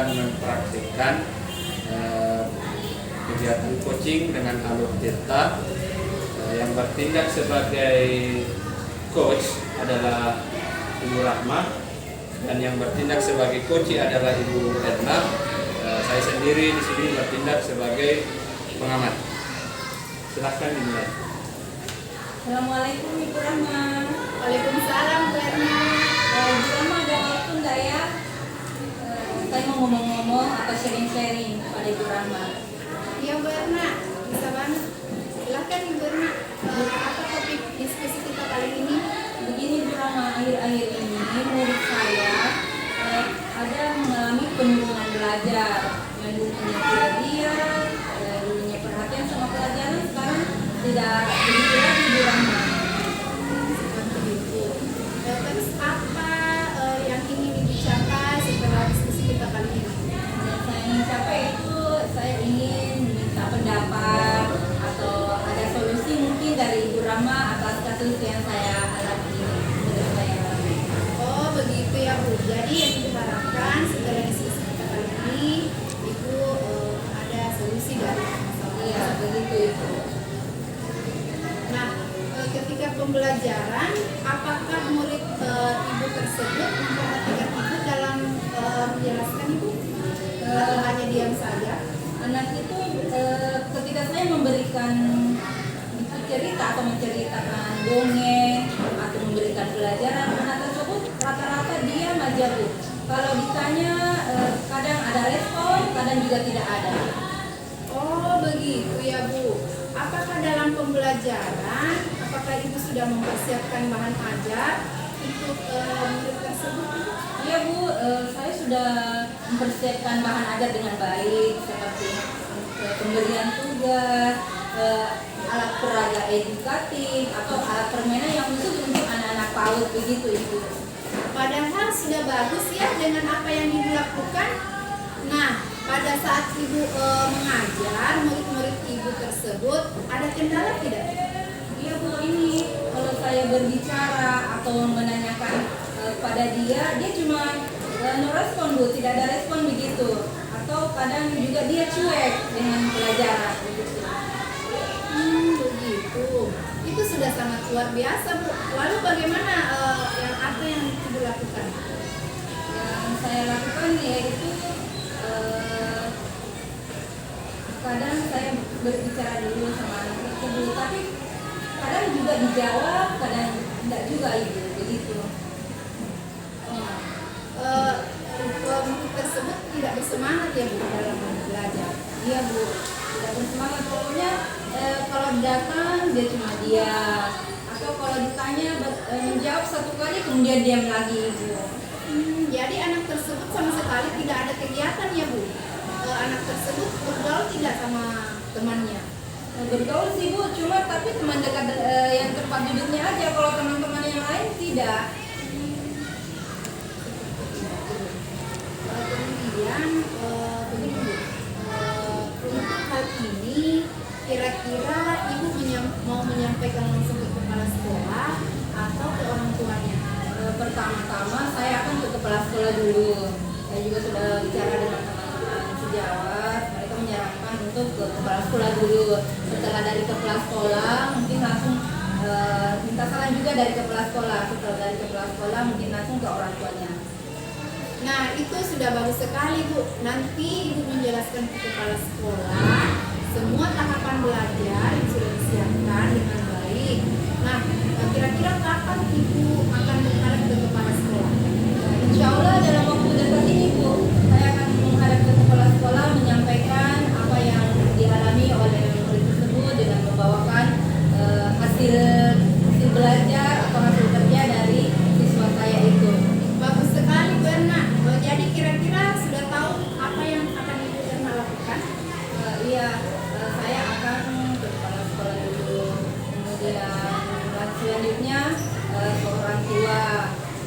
akan mempraktikkan kegiatan coaching dengan Alur Tirta. Yang bertindak sebagai coach adalah Ibu Rahma, dan yang bertindak sebagai coach adalah Ibu Edna. Saya sendiri di sini bertindak sebagai pengamat. Silahkan dimulai. Assalamualaikum Ibu Rahma. Waalaikumsalam Bu Erna. Ibu Rahma ada waktu enggak ya? Saya mau ngomong-ngomong atau sharing-sharing pada Ibu Rahma. Iya Bu Erna, bisa banget. Silahkan Ibu Erna. Apa topik diskusi kita kali ini? Begini Ibu Rahma, akhir-akhir ini murid saya ada mengalami penurunan belajar. Yang dulunya dia, dulunya perhatian sama pelajaran, sekarang tidak begitu lagi Ibu Rahma. Seperti itu. Terus apa yang ingin dibicarakan setelah diskusi kita kali ini? Yang saya ingin capai itu, saya ingin minta pendapat atau ada solusi mungkin dari Ibu Rahma atas kasus yang saya alami ini. Oh begitu ya Bu. Jadi yang diharapkan setelah diskusi kita kali ini, Ibu ada solusi dari masalah. Iya, begitu Ibu. Nah, ketika pembelajaran, apakah murid Ibu tersebut memperhatikan Ibu dalam menjelaskan Ibu? Atau hanya diam saja? Anak itu ketika saya memberikan cerita atau menceritakan dongeng atau memberikan pelajaran, anak tersebut rata-rata diam aja Bu. Kalau ditanya kadang ada respon, kadang juga tidak ada. Oh begitu ya Bu. Apakah dalam pembelajaran, apakah Ibu sudah mempersiapkan bahan ajar untuk murid tersebut? Iya Bu, saya sudah mempersiapkan bahan ajar dengan baik seperti pemberian tugas, alat peraga edukatif atau alat permainan yang khusus untuk anak-anak PAUD begitu Ibu. Padahal sudah bagus ya dengan apa yang Ibu lakukan. Nah, pada saat Ibu mengajar murid-murid Ibu tersebut, ada kendala tidak? Iya Bu, ini kalau saya berbicara atau menanyakan pada dia cuma no respon Bu, tidak ada respon begitu. Atau kadang juga dia cuek dengan pelajaran begitu. Begitu. Itu sudah sangat luar biasa Bu. Lalu bagaimana apa yang Ibu lakukan? Yang saya lakukan yaitu kadang saya berbicara dulu sama anak tersebut, tapi kadang juga dijawab, kadang tidak juga Ibu begitu. Murid tersebut tidak bersemangat ya Bu dalam belajar. Iya Bu, tidak bersemangat pokoknya. Kalau datang dia cuma diam, atau kalau ditanya menjawab satu kali kemudian diam lagi Ibu. Jadi anak tersebut sama sekali tidak ada kegiatan ya Bu. Anak tersebut bergaul tidak sama temannya. Bergaul sih Bu, cuma tapi teman dekat yang tempat duduknya aja, kalau teman-teman yang lain tidak. Kemudian begini Bu, untuk hal ini kira-kira Ibu mau menyampaikan langsung ke kepala sekolah atau ke orang tuanya? Pertama-tama saya akan ke kepala sekolah dulu. Saya juga sudah bicara dengan teman-teman sejawat, mereka menyarankan untuk ke kepala sekolah dulu. Setelah dari kepala sekolah mungkin langsung minta saran juga dari kepala sekolah. Setelah dari kepala sekolah mungkin langsung ke orang tuanya. Nah itu sudah bagus sekali Bu. Nanti Ibu menjelaskan ke kepala sekolah semua tahapan belajar yang sudah disiapkan dengan baik. Nah kira-kira kapan Ibu akan menghadap ke kepala sekolah? Insya Allah dalam waktu dekat ini Bu, saya akan menghadap ke kepala sekolah menyampaikan apa yang dialami oleh murid tersebut dengan membawakan hasil belajar atau hasil kerja dari siswa saya itu. Bagus sekali Bu Erna. Jadi kira-kira sudah tahu apa yang akan Ibu Erna lakukan? Iya, saya akan ke kepala sekolah dulu, kemudian selanjutnya ke orang tua,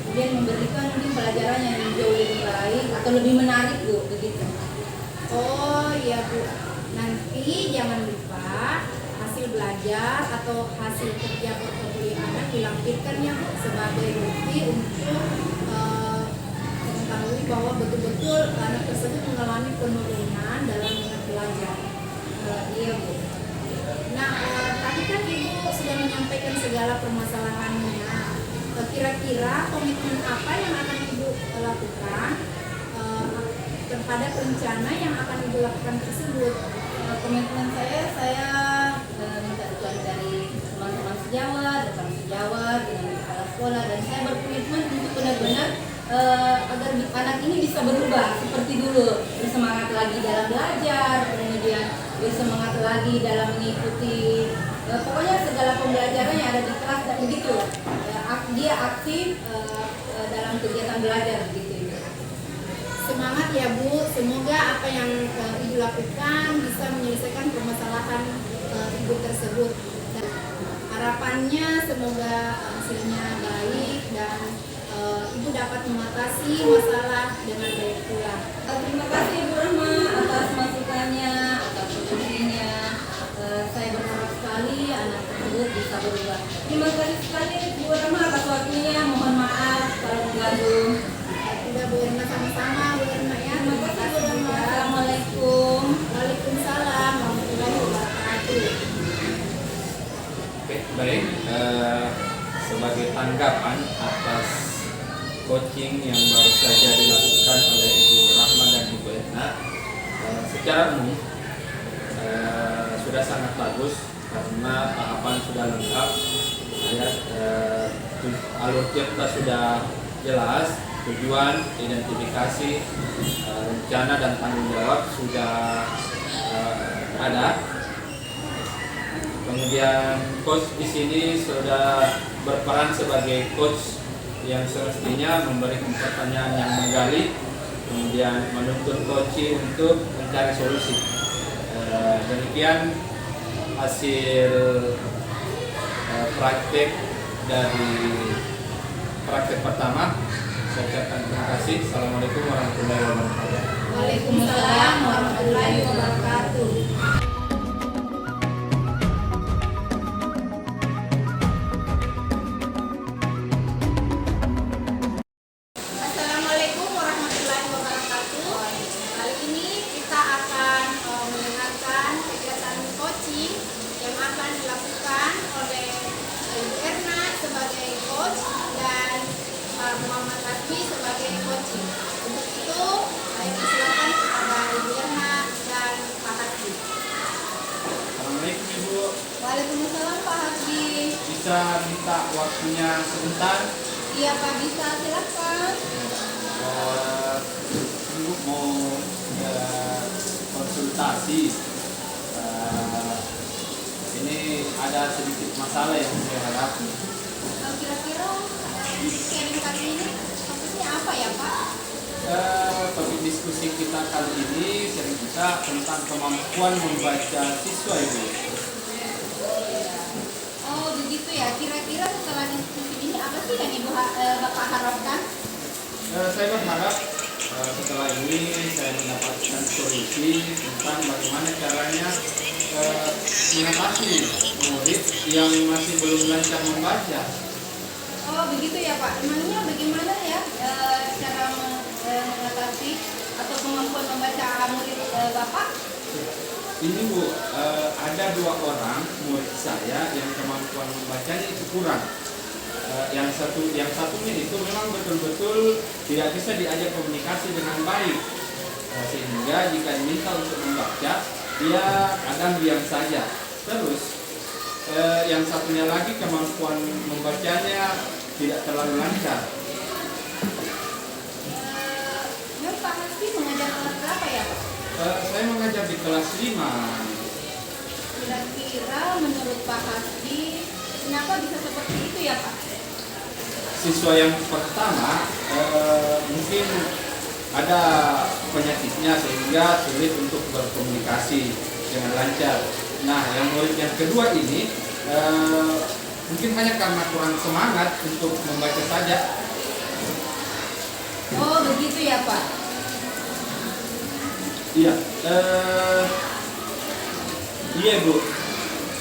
kemudian memberikan mungkin pelajaran yang jauh lebih baik atau lebih menarik Bu, begitu. Oh iya Bu. Nanti jangan lupa hasil belajar atau hasil kerja portofolio anak dilampirkan ya Bu sebagai bukti untuk mengetahui bahwa betul-betul anak tersebut mengalami penurunan dalam minat belajar. Iya Bu. Nah, tadi kan Ibu sudah menyampaikan segala permasalahannya. Kira-kira komitmen apa yang akan Ibu lakukan kepada rencana yang akan Ibu lakukan tersebut? Komitmen saya minta dukungan dari teman-teman sejawat, rekan sejawat, dengan kepala sekolah, dan saya berkomitmen untuk benar-benar agar anak ini bisa berubah seperti dulu, bersemangat lagi dalam belajar, kemudian bersemangat lagi dalam mengikuti pokoknya segala pembelajaran yang ada di kelas dan begitu. Dia aktif dalam kegiatan belajar begitu. Semangat ya Bu, semoga apa yang Ibu lakukan bisa menyelesaikan permasalahan Ibu tersebut. Dan harapannya semoga hasilnya baik dan Ibu dapat mengatasi masalah dengan baik pula. Terima kasih Bu Rahma atas masukannya, atas solusinya. Saya berharap sekali anak tersebut bisa berubah. Terima kasih sekali Bu Rahma atas waktunya. Mohon maaf kalau mengganggu. Udah Bu Irma, sama-sama Bu Irma ya. Terima kasih Bu Rahma. Assalamualaikum. Waalaikumsalam warahmatullahi wabarakatuh. Oke, baik. Sebagai tanggapan atas coaching yang baru saja dilakukan oleh Ibu Rahma dan Ibu Etna, secara umum sudah sangat bagus karena tahapan sudah lengkap, ya, alur kita sudah jelas, tujuan, identifikasi, rencana dan tanggung jawab sudah ada. Kemudian coach di sini sudah berperan sebagai coach yang semestinya memberikan pertanyaan yang menggali, kemudian menuntun coach untuk mencari solusi. Demikian hasil praktek dari praktek pertama. Saya ucapkan terima kasih. Assalamualaikum warahmatullahi wabarakatuh. Waalaikumsalam warahmatullahi wabarakatuh. Assalamualaikum warahmatullahi wabarakatuh. Kali ini kita akan mendengarkan kegiatan coaching yang akan dilakukan oleh Ibu Erna sebagai coach dan Pak Muhammad Hasbi sebagai coaching. Untuk itu, saya persilakan kepada Ibu Erna dan Pak Hasbi. Assalamualaikum Ibu. Waalaikumsalam Pak Hasbi. Bisa minta waktunya sebentar? Iya Pak, bisa, silakan. Ibu mau konsultasi. Ini ada sedikit masalah yang saya hadapi. Kira-kira sharing kali ini topiknya apa ya Pak? Topik diskusi kita kali ini cerita tentang kemampuan membaca siswa Ibu. Oh begitu ya, kira-kira setelah diskusi ini apa sih yang Ibu Bapak harapkan? Saya berharap setelah ini saya mendapatkan solusi tentang bagaimana caranya mengatasi murid yang masih belum lancar membaca. Oh begitu ya Pak, emangnya bagaimana ya cara mengatasi atau kemampuan membaca murid Bapak? Ini Bu, ada 2 orang murid saya yang kemampuan membacanya itu kurang. Yang satunya itu memang betul-betul tidak bisa diajak komunikasi dengan baik, sehingga jika diminta untuk membaca dia kadang diam saja. Terus yang satunya lagi kemampuan membacanya tidak terlalu lancar. Pak Hasbi mengajar kelas berapa ya Pak? Saya mengajar di kelas 5. Kira-kira menurut Pak Hasbi kenapa bisa seperti itu ya Pak? Siswa yang pertama mungkin ada penyakitnya sehingga sulit untuk berkomunikasi dengan lancar. Nah, yang murid yang kedua ini mungkin hanya karena kurang semangat untuk membaca saja. Oh begitu ya Pak. Iya, iya Bu.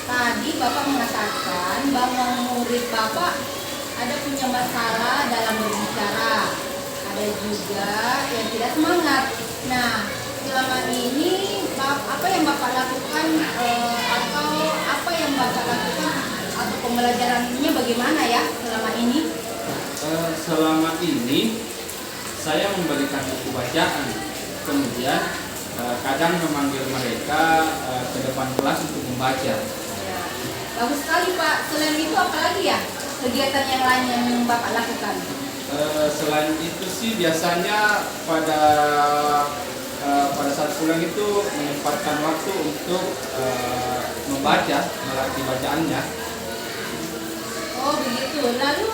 Tadi Bapak mengatakan bahwa murid Bapak ada punya masalah dalam berbicara ada juga yang tidak semangat. Nah, selama ini apa yang Bapak lakukan atau apa yang Bapak lakukan atau pembelajarannya bagaimana ya selama ini? Selama ini saya memberikan buku bacaan, kemudian kadang memanggil mereka ke depan kelas untuk membaca. Ya, bagus sekali Pak. Selain itu apa lagi ya kegiatan yang lain yang Bapak lakukan? Selain itu sih biasanya pada saat pulang itu menyempatkan waktu untuk membaca, melatih bacaannya. Oh begitu. Lalu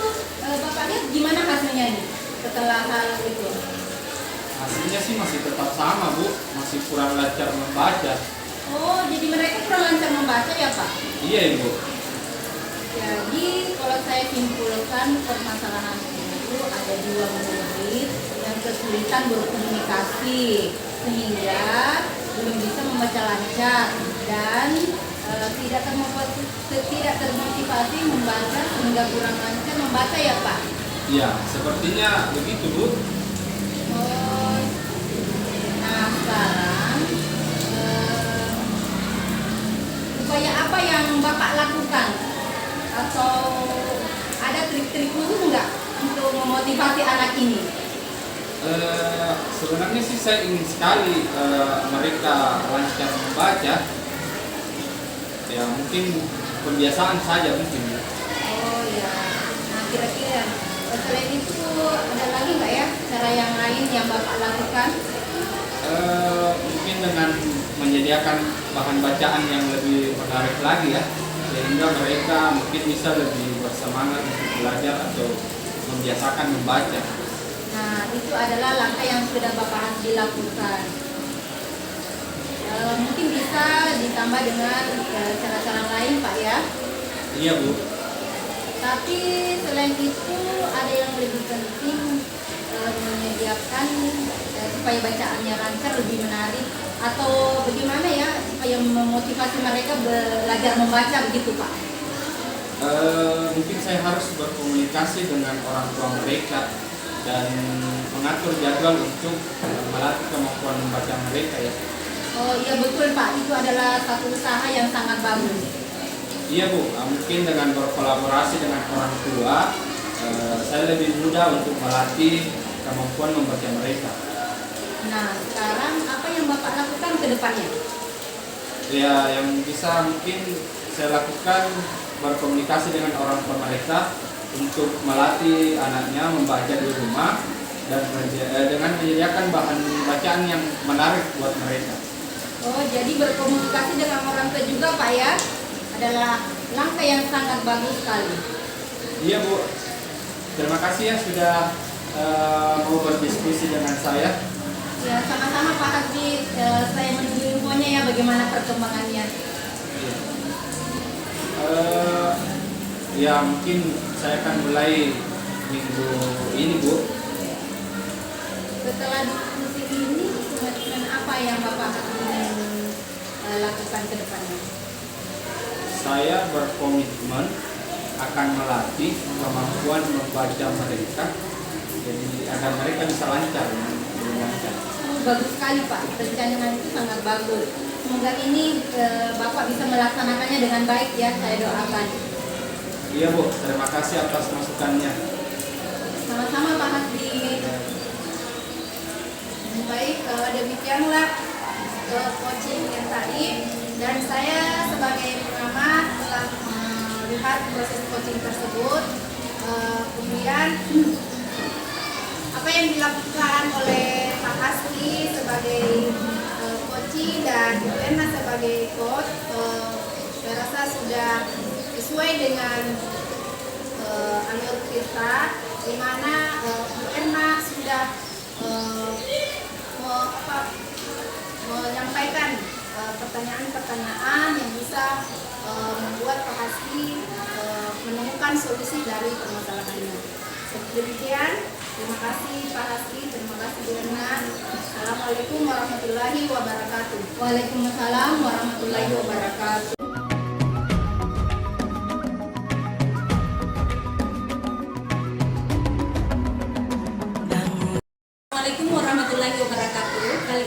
Bapak lihat gimana hasilnya nih setelah hal itu? Hasilnya sih masih tetap sama, Bu, masih kurang lancar membaca. Oh, jadi mereka kurang lancar membaca ya Pak? Iya, Ibu. Jadi kalau saya simpulkan permasalahan itu ada dua murid yang kesulitan berkomunikasi sehingga belum bisa membaca lancar dan tidak termotivasi membaca sehingga kurang lancar membaca ya Pak? Iya, sepertinya begitu, Bu. Oh, nah sekarang upaya apa yang Bapak lakukan? Atau ada trik-trik khusus nggak untuk memotivasi anak ini? Sebenarnya sih saya ingin sekali mereka lancar membaca. Ya mungkin kebiasaan saja mungkin. Oh ya, nah kira-kira selain itu ada lagi nggak ya cara yang lain yang Bapak lakukan? Mungkin dengan menyediakan bahan bacaan yang lebih menarik lagi ya, sehingga mereka mungkin bisa lebih bersemangat untuk belajar atau membiasakan membaca. Nah itu adalah langkah yang sudah Bapak harus dilakukan. Mungkin bisa ditambah dengan cara-cara lain Pak ya. Iya, Bu. Tapi selain itu ada yang lebih penting, menyediakan supaya bacaannya lancar, lebih menarik, atau bagaimana ya supaya memotivasi mereka belajar membaca begitu Pak? Mungkin saya harus berkomunikasi dengan orang tua mereka dan mengatur jadwal untuk melatih kemampuan membaca mereka ya. Oh iya betul Pak, itu adalah satu usaha yang sangat bagus. Iya, Bu, mungkin dengan berkolaborasi dengan orang tua saya lebih mudah untuk melatih kemampuan membaca mereka. Nah sekarang apa yang Bapak lakukan ke depannya? Ya, yang bisa mungkin saya lakukan berkomunikasi dengan orang tua mereka untuk melatih anaknya membaca di rumah dan dengan menyediakan bahan bacaan yang menarik buat mereka. Oh jadi berkomunikasi dengan orang tua juga Pak ya, adalah langkah yang sangat bagus sekali. Iya, Bu. Terima kasih ya sudah mau berdiskusi dengan saya. Ya sama-sama Pak Hasbi, saya menunggu infonya ya bagaimana perkembangannya. Ya mungkin saya akan mulai minggu ini, Bu. Setelah diskusi ini, komitmen apa yang Bapak ingin lakukan ke depannya? Saya berkomitmen akan melatih kemampuan membaca mereka, jadi agar mereka bisa lancar, lebih lancar. Bagus sekali Pak, rencananya itu sangat bagus. Semoga ini Bapak bisa melaksanakannya dengan baik ya, saya doakan. Iya, Bu, terima kasih atas masukannya. Sama-sama Pak Hasbi. Baik, demikianlah coaching yang tadi, dan saya sebagai pengamat telah melihat proses coaching tersebut. Kemudian apa yang dilakukan oleh Pak Hasbi sebagai coaching dan Bu Erna sebagai coach, saya rasa sudah sesuai dengan alur kita, di mana Bu Erna sudah menyampaikan pertanyaan-pertanyaan yang bisa membuat Pak Hasbi menemukan solusi dari permasalahannya. Demikian, terima kasih Pak Hasbi, terima kasih Bu Erna. Assalamualaikum warahmatullahi wabarakatuh. Waalaikumsalam warahmatullahi wabarakatuh.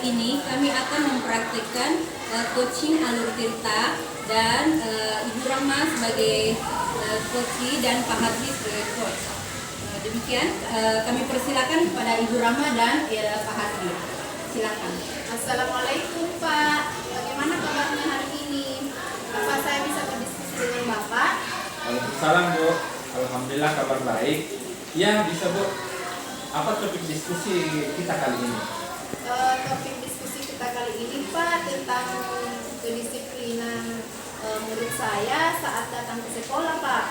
ini kami akan mempraktikkan coaching alur tirta dan Ibu Rahma sebagai coach dan Pak Hadri sebagai coach. Demikian kami persilakan kepada Ibu Rahma dan Pak Hadri. Silakan. Assalamualaikum Pak, bagaimana kabarnya hari ini? Apa saya bisa berdiskusi dengan Bapak? Waalaikumsalam Bu, alhamdulillah kabar baik. Ya bisa Bu. Apa topik diskusi kita kali ini? Topik diskusi kita kali ini Pak tentang kedisiplinan murid saya saat datang ke sekolah Pak.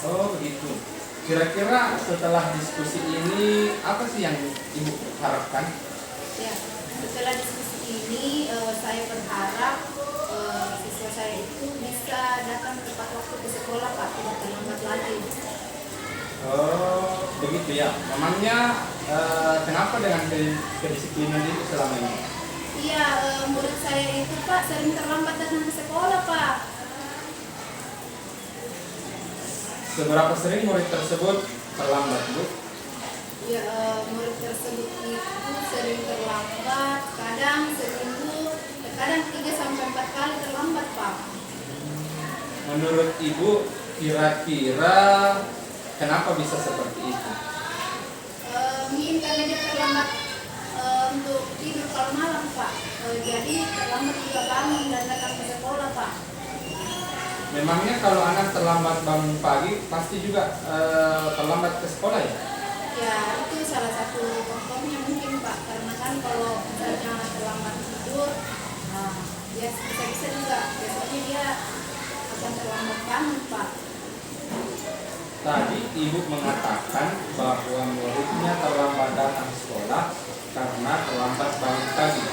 Oh begitu. Kira-kira setelah diskusi ini apa sih yang Ibu harapkan? Ya, setelah diskusi ini saya berharap siswa saya itu bisa datang tepat waktu ke sekolah Pak, tidak terlambat lagi. Oh begitu ya. Memangnya kenapa dengan kedisiplinan itu selama ini? Iya, murid saya itu Pak sering terlambat datang ke sekolah Pak. Seberapa sering murid tersebut terlambat Bu? Ya, murid tersebut itu sering terlambat, kadang seminggu, kadang 3-4 kali terlambat Pak. Menurut Ibu kira-kira kenapa bisa seperti itu? Mungkin karena dia terlambat untuk tidur kalau malam Pak. Jadi terlambat juga bangun dan datang ke sekolah Pak. Memangnya kalau anak terlambat bangun pagi pasti juga terlambat ke sekolah ya? Ya, itu salah satu faktornya mungkin Pak. Karena kan kalau misalnya terlambat tidur, dia bisa-bisa juga biasanya dia akan terlambat bangun Pak. Tadi Ibu mengatakan bahwa muridnya terlambat datang sekolah karena terlambat bangun pagi.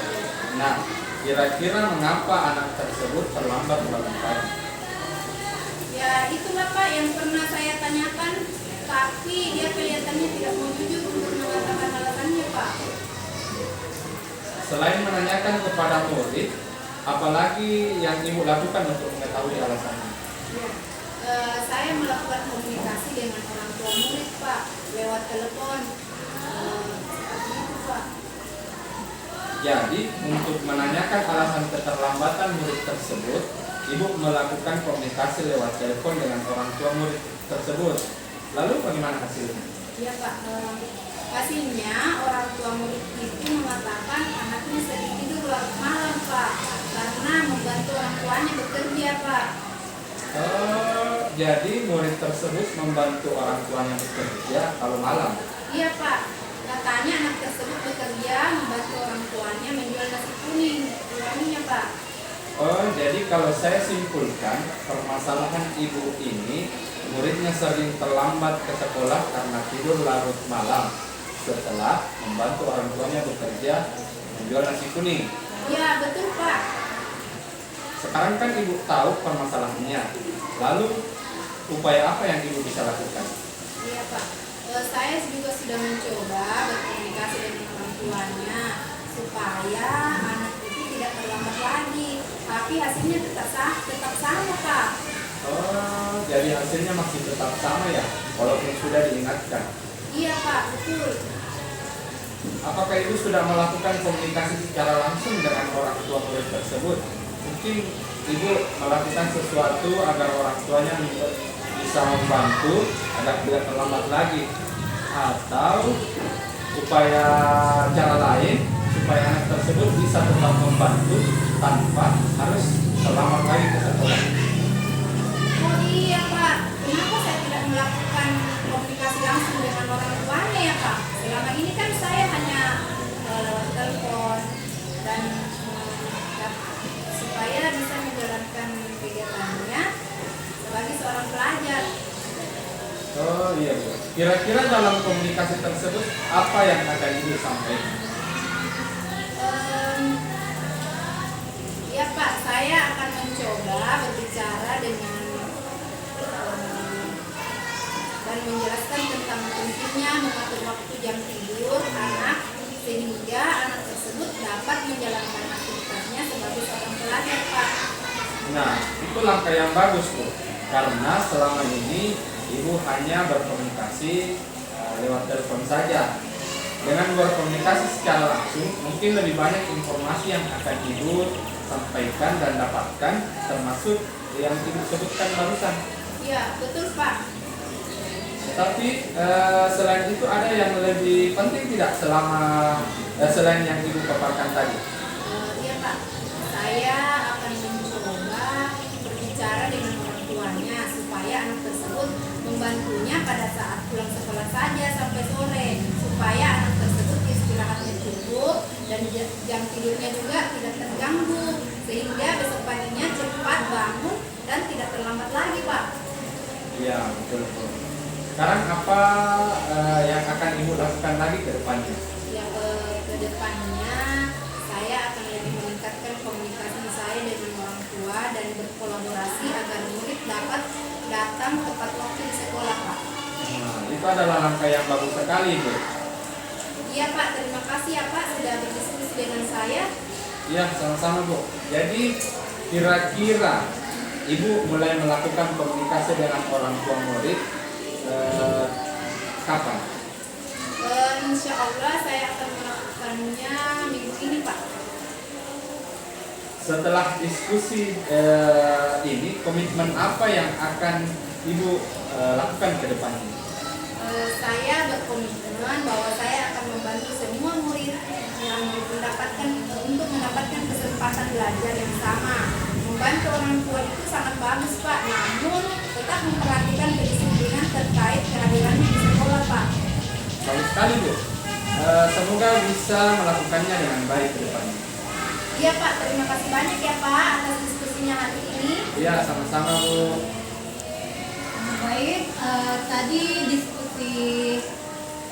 Nah, kira-kira mengapa anak tersebut terlambat bangun pagi? Ya, itulah Pak yang pernah saya tanyakan, tapi dia kelihatannya tidak mau jujur untuk mengatakan alasannya Pak. Selain menanyakan kepada murid, apalagi yang Ibu lakukan untuk mengetahui alasannya? Ya, saya melakukan komunikasi dengan orang tua murid Pak, lewat telepon. Seperti itu Pak. Jadi, untuk menanyakan alasan keterlambatan murid tersebut, Ibu melakukan komunikasi lewat telepon dengan orang tua murid tersebut. Lalu bagaimana hasilnya? Iya Pak, hasilnya orang tua murid itu mengatakan anaknya sering tidur larut malam Pak, karena membantu orang tuanya bekerja Pak. Oh, jadi murid tersebut membantu orang tuanya bekerja kalau malam? Iya Pak, katanya anak tersebut bekerja membantu orang tuanya menjual nasi kuning, uangnya Pak. Oh, jadi kalau saya simpulkan, permasalahan Ibu ini, muridnya sering terlambat ke sekolah karena tidur larut malam setelah membantu orang tuanya bekerja menjual nasi kuning. Iya betul Pak. Sekarang kan Ibu tahu permasalahannya. Lalu, upaya apa yang Ibu bisa lakukan? Iya Pak, saya juga sudah mencoba berkomunikasi dengan orang tuanya supaya anak itu tidak terlambat lagi, tapi hasilnya tetap sama Pak. Oh, jadi hasilnya masih tetap sama ya, walaupun sudah diingatkan. Iya Pak, betul. Apakah Ibu sudah melakukan komunikasi secara langsung dengan orang tua murid tersebut? Mungkin Ibu melakukan sesuatu agar orang tuanya bisa membantu agar tidak terlambat lagi, atau upaya cara lain supaya anak tersebut bisa tetap membantu tanpa harus terlambat lagi ke sekolah. Oh iya Pak, kenapa saya tidak melakukan komunikasi langsung dengan orang tuanya ya Pak? Selama ini kan saya hanya lewat telepon dan supaya bisa menjalankan kegiatannya sebagai seorang pelajar. Oh iya Bu. Kira-kira dalam komunikasi tersebut apa yang akan Ibu sampaikan? Ya Pak, saya akan mencoba berbicara dengan dan menjelaskan tentang pentingnya mengatur waktu jam tidur anak sehingga anak tersebut dapat menjalankan aktivitasnya sebagai seorang pelajar Pak. Nah, itu langkah yang bagus Bu. Karena selama ini Ibu hanya berkomunikasi lewat telepon saja. dengan berkomunikasi secara langsung, mungkin lebih banyak informasi yang akan Ibu sampaikan dan dapatkan, termasuk yang Ibu sebutkan barusan. Iya, betul Pak. Tapi selain itu ada yang lebih penting tidak selain yang Ibu paparkan tadi? Iya Pak, saya akan mencoba berbicara dengan orang tuanya supaya anak tersebut membantunya pada saat pulang sekolah saja sampai sore, supaya anak tersebut istirahatnya cukup dan jam tidurnya juga tidak terganggu, sehingga besok paginya cepat bangun dan tidak terlambat lagi Pak. Iya, betul. Sekarang apa yang akan Ibu lakukan lagi ke depannya? Ya, ke depannya saya akan lebih meningkatkan komunikasi saya dengan orang tua dan berkolaborasi agar murid dapat datang tepat waktu di sekolah Pak. Nah, itu adalah langkah yang bagus sekali, Bu. Iya Pak, terima kasih ya Pak sudah berdiskusi dengan saya. Iya, sama-sama, Bu. Jadi kira-kira Ibu mulai melakukan komunikasi dengan orang tua murid kapan? Insya Allah saya akan melakukannya minggu ini Pak. Setelah diskusi ini, komitmen apa yang akan Ibu lakukan ke depannya? Saya berkomitmen bahwa saya akan membantu semua murid yang untuk mendapatkan kesempatan belajar yang sama. Membantu orang tua itu sangat bagus Pak, namun tetap memperhatikan kedisiplinan terkait kehadirannya di sekolah Pak. Bagus sekali, Bu. Semoga bisa melakukannya dengan baik ke depannya. Iya Pak, terima kasih banyak ya Pak atas diskusinya hari ini. Iya, sama-sama, Bu. Baik, tadi diskusi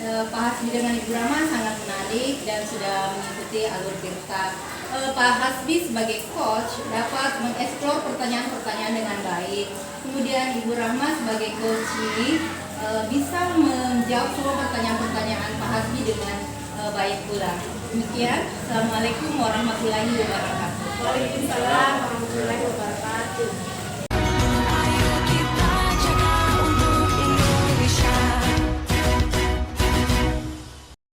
Pak Hasbi dengan Ibu Rahma sangat menarik dan sudah mengikuti alur cerita. Pak Hasbi sebagai coach dapat mengeksplor pertanyaan-pertanyaan dengan baik. Kemudian Ibu Rahma sebagai coach bisa menjawab semua pertanyaan-pertanyaan Pak Hasbi dengan baik pula. Demikian, Assalamualaikum warahmatullahi wabarakatuh. Waalaikumsalam warahmatullahi wabarakatuh.